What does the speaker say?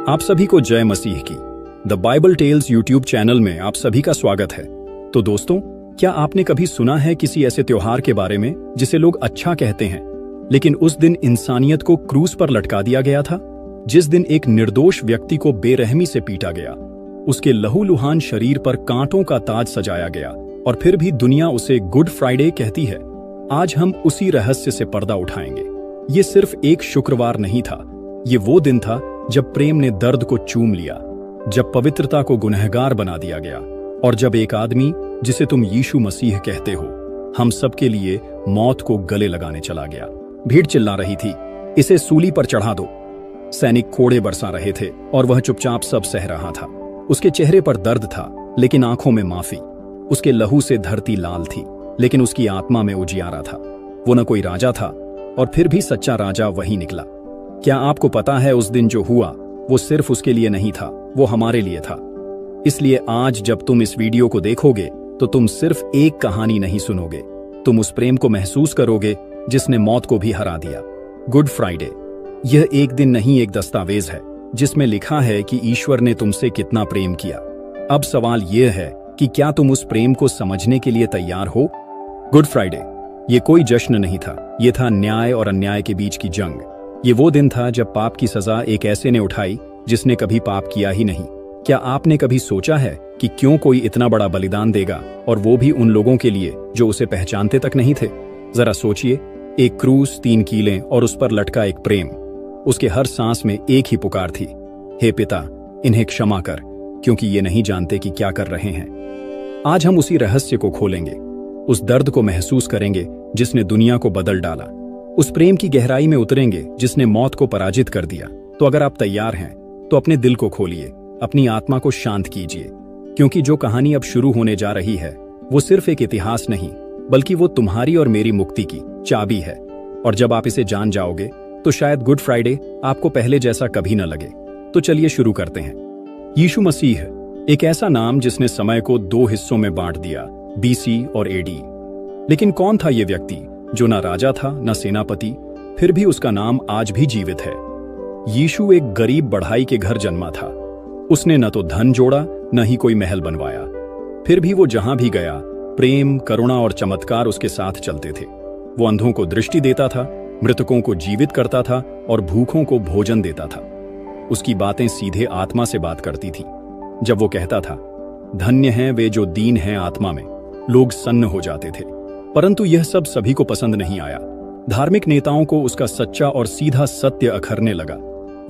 आप सभी को जय मसीह की the Bible tells YouTube channel में आप सभी का स्वागत है। तो दोस्तों, क्या आपने कभी सुना है किसी ऐसे त्योहार के बारे में जिसे लोग अच्छा कहते हैं, लेकिन उस दिन इंसानियत को क्रूस पर लटका दिया गया था? जिस दिन एक निर्दोष व्यक्ति को बेरहमी से पीटा गया, उसके लहूलुहान शरीर पर कांटों का ताज सजाया गया, और फिर भी दुनिया उसे गुड फ्राइडे कहती है। आज हम उसी रहस्य से पर्दा उठाएंगे। ये सिर्फ एक शुक्रवार नहीं था, ये वो दिन था जब प्रेम ने दर्द को चूम लिया, जब पवित्रता को गुनहगार बना दिया गया, और जब एक आदमी जिसे तुम यीशु मसीह कहते हो, हम सब के लिए मौत को गले लगाने चला गया। भीड़ चिल्ला रही थी, इसे सूली पर चढ़ा दो। सैनिक कोड़े बरसा रहे थे और वह चुपचाप सब सह रहा था। उसके चेहरे पर दर्द था, लेकिन आंखों में माफी। उसके लहू से धरती लाल थी, लेकिन उसकी आत्मा में उजियारा था। वो न कोई राजा था, और फिर भी सच्चा राजा वही निकला। क्या आपको पता है, उस दिन जो हुआ वो सिर्फ उसके लिए नहीं था, वो हमारे लिए था। इसलिए आज जब तुम इस वीडियो को देखोगे तो तुम सिर्फ एक कहानी नहीं सुनोगे, तुम उस प्रेम को महसूस करोगे जिसने मौत को भी हरा दिया। गुड फ्राइडे यह एक दिन नहीं, एक दस्तावेज है जिसमें लिखा है कि ईश्वर ने तुमसे कितना प्रेम किया। अब सवाल यह है कि क्या तुम उस प्रेम को समझने के लिए तैयार हो? गुड फ्राइडे ये कोई जश्न नहीं था, ये था न्याय और अन्याय के बीच की जंग। ये वो दिन था जब पाप की सजा एक ऐसे ने उठाई जिसने कभी पाप किया ही नहीं। क्या आपने कभी सोचा है कि क्यों कोई इतना बड़ा बलिदान देगा, और वो भी उन लोगों के लिए जो उसे पहचानते तक नहीं थे? जरा सोचिए, एक क्रूस, 3 कीलें और उस पर लटका एक प्रेम। उसके हर सांस में एक ही पुकार थी, हे पिता, इन्हें क्षमा कर, क्योंकि ये नहीं जानते कि क्या कर रहे हैं। आज हम उसी रहस्य को खोलेंगे, उस दर्द को महसूस करेंगे जिसने दुनिया को बदल डाला, उस प्रेम की गहराई में उतरेंगे जिसने मौत को पराजित कर दिया। तो अगर आप तैयार हैं तो अपने दिल को खोलिए, अपनी आत्मा को शांत कीजिए, क्योंकि जो कहानी अब शुरू होने जा रही है वो सिर्फ एक इतिहास नहीं, बल्कि वो तुम्हारी और मेरी मुक्ति की चाबी है। और जब आप इसे जान जाओगे तो शायद गुड फ्राइडे आपको पहले जैसा कभी न लगे। तो चलिए शुरू करते हैं। यीशु मसीह, एक ऐसा नाम जिसने समय को 2 हिस्सों में बांट दिया, BC और AD। लेकिन कौन था ये व्यक्ति जो ना राजा था ना सेनापति, फिर भी उसका नाम आज भी जीवित है? यीशु एक गरीब बढ़ाई के घर जन्मा था। उसने न तो धन जोड़ा, न ही कोई महल बनवाया। फिर भी वो जहां भी गया, प्रेम, करुणा और चमत्कार उसके साथ चलते थे। वो अंधों को दृष्टि देता था, मृतकों को जीवित करता था और भूखों को भोजन देता था। उसकी बातें सीधे आत्मा से बात करती थी। जब वो कहता था, धन्य हैं वे जो दीन हैं आत्मा में, लोग सन्न हो जाते थे। परंतु यह सब सभी को पसंद नहीं आया। धार्मिक नेताओं को उसका सच्चा और सीधा सत्य अखरने लगा।